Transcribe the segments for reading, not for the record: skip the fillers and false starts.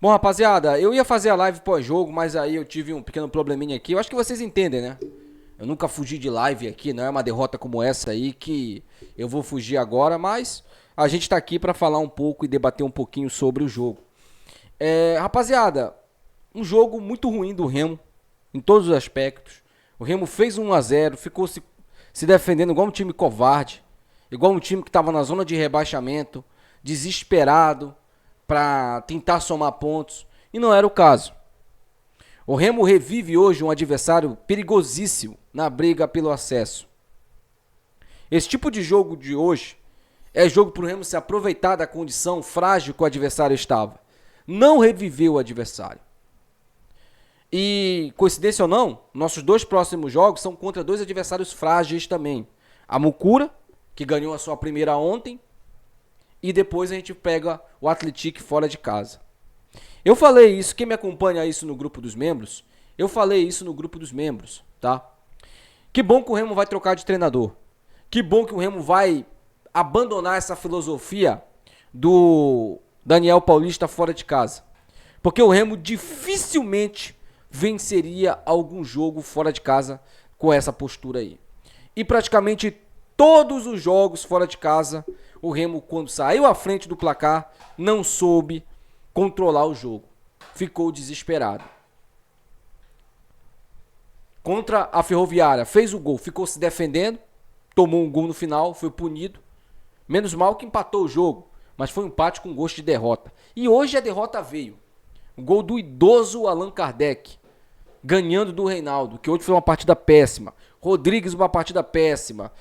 Bom, rapaziada, eu ia fazer a live pós-jogo, mas aí eu tive um pequeno probleminha aqui. Eu acho que vocês entendem, né? Eu nunca fugi de live aqui, não é uma derrota como essa aí que eu vou fugir agora, mas a gente tá aqui pra falar um pouco e debater um pouquinho sobre o jogo. Rapaziada, um jogo muito ruim do Remo, em todos os aspectos. O Remo fez 1-0, ficou se defendendo igual um time covarde, igual um time que estava na zona de rebaixamento, desesperado para tentar somar pontos, e não era o caso. O Remo revive hoje um adversário perigosíssimo na briga pelo acesso. Esse tipo de jogo de hoje é jogo para o Remo se aproveitar da condição frágil que o adversário estava. Não reviver o adversário. E, coincidência ou não, nossos dois próximos jogos são contra dois adversários frágeis também. A Mucura, que ganhou a sua primeira ontem, e depois a gente pega o Atlético fora de casa. Eu falei isso, quem me acompanha isso no grupo dos membros, eu falei isso no grupo dos membros, tá? Que bom que o Remo vai trocar de treinador. Que bom que o Remo vai abandonar essa filosofia do Daniel Paulista fora de casa. Porque o Remo dificilmente venceria algum jogo fora de casa com essa postura aí. E praticamente todos os jogos fora de casa, o Remo, quando saiu à frente do placar, não soube controlar o jogo. Ficou desesperado. Contra a Ferroviária, fez o gol, ficou se defendendo, tomou um gol no final, foi punido. Menos mal que empatou o jogo, mas foi um empate com gosto de derrota. E hoje a derrota veio. O gol do idoso Allan Kardec, ganhando do Reinaldo, que hoje foi uma partida péssima. Rodrigues, uma partida péssima.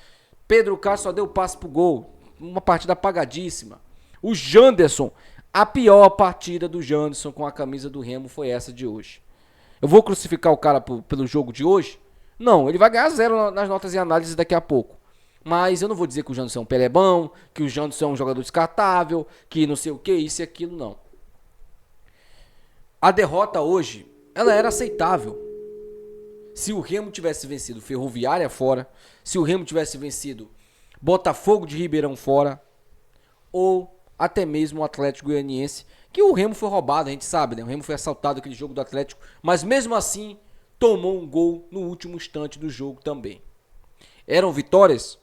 Pedro Castro só deu passe pro gol, uma partida apagadíssima. O Janderson, a pior partida do Janderson com a camisa do Remo foi essa de hoje. Eu vou crucificar o cara pelo jogo de hoje? Não, ele vai ganhar 0 nas notas e análises daqui a pouco. Mas eu não vou dizer que o Janderson é um pelebão, que o Janderson é um jogador descartável, que não sei o que, isso e aquilo, não. A derrota hoje, ela era aceitável. Se o Remo tivesse vencido Ferroviária fora, se o Remo tivesse vencido Botafogo de Ribeirão fora, ou até mesmo o Atlético Goianiense, que o Remo foi roubado, a gente sabe, né? O Remo foi assaltado naquele jogo do Atlético, mas mesmo assim tomou um gol no último instante do jogo também. Eram vitórias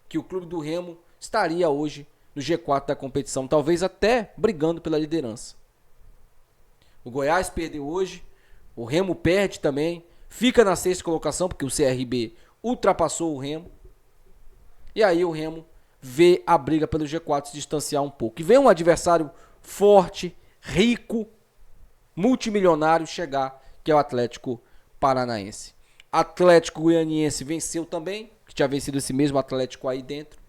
que o clube do Remo estaria hoje no G4 da competição, talvez até brigando pela liderança. O Goiás perdeu hoje, o Remo perde também, fica na sexta colocação, porque o CRB ultrapassou o Remo. E aí o Remo vê a briga pelo G4 se distanciar um pouco. E vê um adversário forte, rico, multimilionário chegar, que é o Atlético Paranaense. Atlético Goianiense venceu também, que tinha vencido esse mesmo Atlético aí dentro.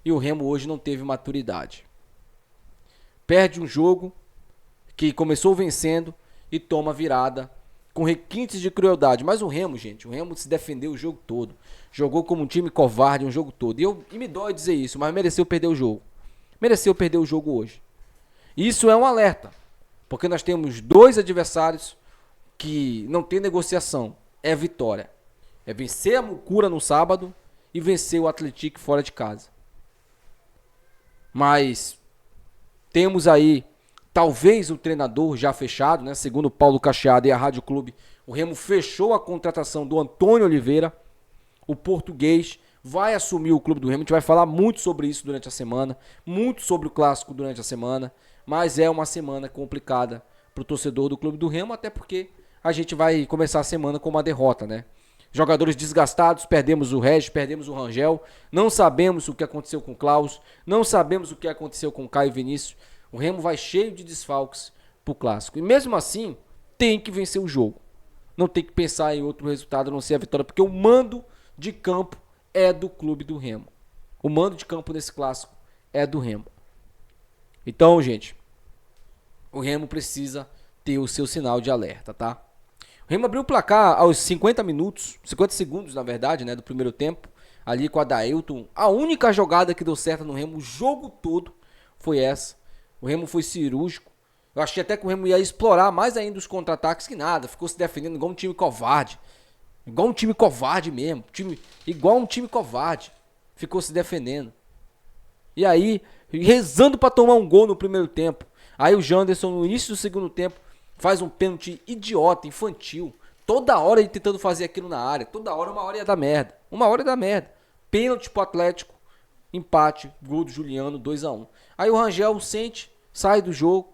E o Remo hoje não teve maturidade. Perde um jogo que começou vencendo e toma virada com requintes de crueldade. Mas o Remo, gente, o Remo se defendeu o jogo todo. Jogou como um time covarde um jogo todo. E me dói dizer isso, mas mereceu perder o jogo. Mereceu perder o jogo hoje. Isso é um alerta, porque nós temos dois adversários que não tem negociação. É vitória. É vencer a Mucura no sábado e vencer o Atlético fora de casa. Mas temos aí talvez o treinador já fechado, né? Segundo o Paulo Cacheado e a Rádio Clube, o Remo fechou a contratação do Antônio Oliveira, o português, vai assumir o clube do Remo. A gente vai falar muito sobre isso durante a semana, muito sobre o clássico durante a semana, mas é uma semana complicada para o torcedor do clube do Remo, até porque a gente vai começar a semana com uma derrota, né? Jogadores desgastados, perdemos o Regis, perdemos o Rangel, não sabemos o que aconteceu com o Klaus, não sabemos o que aconteceu com o Caio Vinícius. O Remo vai cheio de desfalques pro clássico. E mesmo assim, tem que vencer o jogo. Não tem que pensar em outro resultado a não ser a vitória, porque o mando de campo é do clube do Remo. O mando de campo nesse clássico é do Remo. Então, gente, o Remo precisa ter o seu sinal de alerta, tá? O Remo abriu o placar aos 50 minutos, 50 segundos, na verdade, né, do primeiro tempo, ali com a Dailton. A única jogada que deu certo no Remo o jogo todo foi essa. O Remo foi cirúrgico. Eu achei até que o Remo ia explorar mais ainda os contra-ataques que nada. Ficou se defendendo igual um time covarde. Igual um time covarde mesmo. Igual um time covarde. Ficou se defendendo. E aí, rezando para tomar um gol no primeiro tempo. Aí o Janderson, no início do segundo tempo, faz um pênalti idiota, infantil. Toda hora ele tentando fazer aquilo na área. Toda hora, uma hora ia dar merda. Uma hora ia dar merda. Pênalti pro Atlético. Empate. Gol do Juliano, 2-1. Aí o Rangel sente, sai do jogo.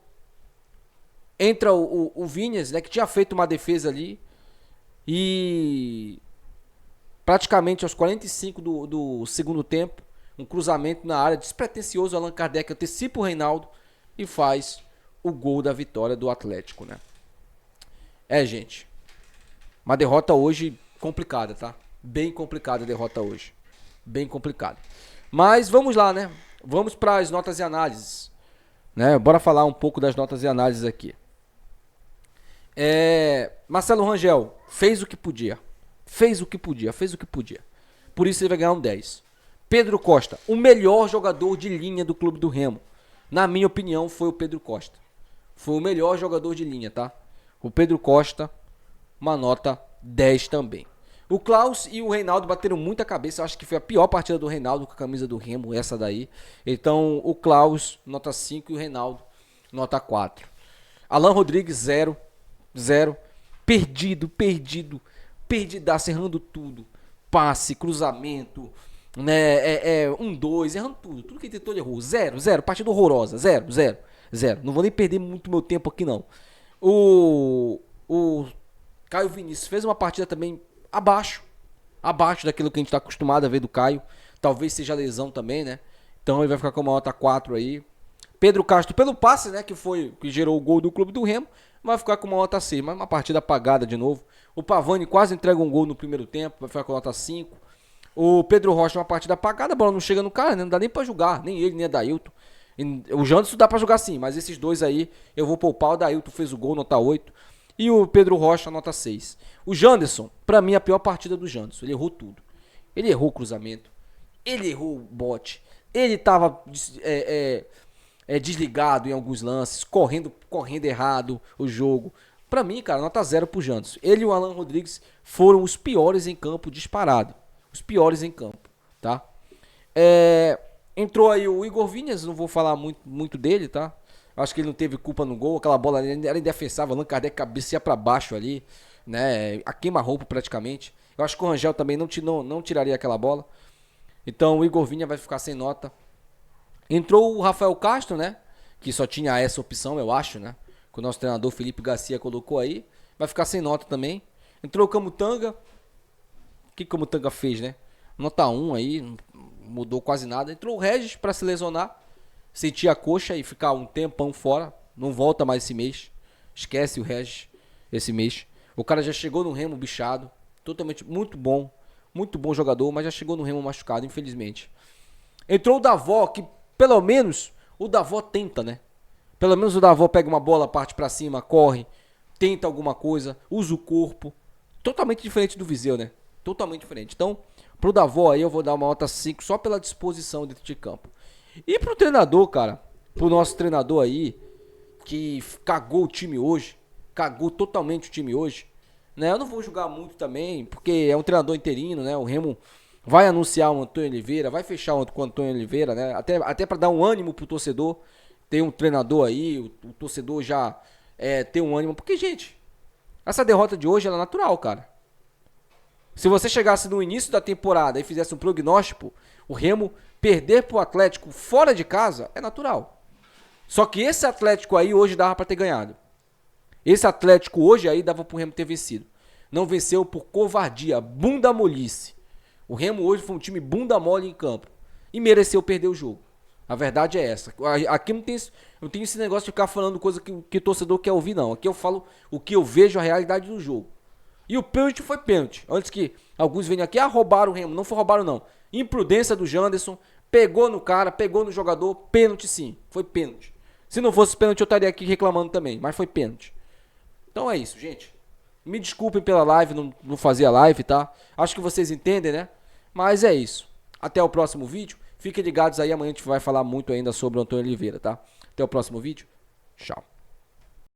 Entra o Vinhas, né, que tinha feito uma defesa ali. E praticamente aos 45 do segundo tempo, um cruzamento na área, despretensioso, Allan Kardec antecipa o Reinaldo e faz o gol da vitória do Atlético, né? Gente, uma derrota hoje complicada, tá? Bem complicada a derrota hoje. Bem complicada. Mas vamos lá, né? Vamos para as notas e análises, né? Bora falar um pouco das notas e análises aqui. Marcelo Rangel fez o que podia. Fez o que podia. Por isso ele vai ganhar um 10. Pedro Costa, o melhor jogador de linha do Clube do Remo. Na minha opinião, foi o Pedro Costa. Foi o melhor jogador de linha, tá? O Pedro Costa, uma nota 10 também. O Klaus e o Reinaldo bateram muita cabeça. Eu acho que foi a pior partida do Reinaldo com a camisa do Remo, essa daí. Então, o Klaus, nota 5 e o Reinaldo, nota 4. Alan Rodrigues, 0. Perdidaço, errando tudo. Passe, cruzamento, né? 1-2, errando tudo. Tudo que ele tentou, ele errou. 0. Partida horrorosa. 0. Não vou nem perder muito meu tempo aqui, não. O Caio Vinícius fez uma partida também abaixo daquilo que a gente está acostumado a ver do Caio. Talvez seja lesão também, né? Então ele vai ficar com uma nota 4 aí. Pedro Castro, pelo passe, né, que gerou o gol do Clube do Remo, vai ficar com uma nota 6, mas uma partida apagada de novo. O Pavani quase entrega um gol no primeiro tempo, vai ficar com nota 5. O Pedro Rocha, uma partida apagada, a bola não chega no cara, né? Não dá nem pra julgar, nem ele, nem a Dailton. O Janderson dá pra jogar sim, mas esses dois aí eu vou poupar. O Dailton fez o gol, nota 8. E o Pedro Rocha, nota 6. O Janderson, pra mim, a pior partida do Janderson. Ele errou tudo. Ele errou o cruzamento, ele errou o bote, ele tava desligado em alguns lances, correndo errado o jogo. Pra mim, cara, nota 0 pro Janderson. Ele e o Alan Rodrigues foram os piores em campo, disparado. Os piores em campo, tá? Entrou aí o Igor Vinhas, não vou falar muito dele, tá? Acho que ele não teve culpa no gol, aquela bola era indefensável, Allan Kardec cabeceia pra baixo ali, né? A queima-roupa praticamente. Eu acho que o Rangel também não tiraria aquela bola. Então o Igor Vinhas vai ficar sem nota. Entrou o Rafael Castro, né? Que só tinha essa opção, eu acho, né? Que o nosso treinador Felipe Garcia colocou aí. Vai ficar sem nota também. Entrou o Camutanga. O que o Camutanga fez, né? Nota 1 aí, não mudou quase nada. Entrou o Regis para se lesionar. Sentir a coxa e ficar um tempão fora. Não volta mais esse mês. Esquece o Regis esse mês. O cara já chegou no Remo bichado. Totalmente, muito bom jogador, mas já chegou no Remo machucado, infelizmente. Entrou o Davó, que pelo menos o Davó tenta, né? Pelo menos o Davó pega uma bola, parte pra cima, corre, tenta alguma coisa, usa o corpo. Totalmente diferente do Viseu, né? Totalmente diferente. Então, pro Davó aí eu vou dar uma nota 5 só pela disposição dentro de campo. E pro treinador, cara, pro nosso treinador aí, que cagou o time hoje, cagou totalmente o time hoje, né? Eu não vou julgar muito também, porque é um treinador interino, né? O Remo vai anunciar o Antônio Oliveira, vai fechar com o Antônio Oliveira, né? Até para dar um ânimo pro torcedor. Tem um treinador aí, o torcedor já tem um ânimo. Porque, gente, essa derrota de hoje ela é natural, cara. Se você chegasse no início da temporada e fizesse um prognóstico, o Remo perder pro Atlético fora de casa é natural. Só que esse Atlético aí hoje dava para ter ganhado. Esse Atlético hoje aí dava pro Remo ter vencido. Não venceu por covardia, bunda molice. O Remo hoje foi um time bunda mole em campo. E mereceu perder o jogo. A verdade é essa. Aqui não tem esse negócio de ficar falando coisa que o torcedor quer ouvir, não. Aqui eu falo o que eu vejo, a realidade do jogo. E o pênalti foi pênalti. Antes que alguns venham aqui, roubaram o Remo. Não foi roubaram, não. Imprudência do Janderson. Pegou no cara, pegou no jogador. Pênalti sim. Foi pênalti. Se não fosse pênalti eu estaria aqui reclamando também. Mas foi pênalti. Então é isso, gente. Me desculpem pela live, não fazia live, tá? Acho que vocês entendem, né? Mas é isso. Até o próximo vídeo. Fiquem ligados aí, amanhã a gente vai falar muito ainda sobre o Antônio Oliveira, tá? Até o próximo vídeo. Tchau.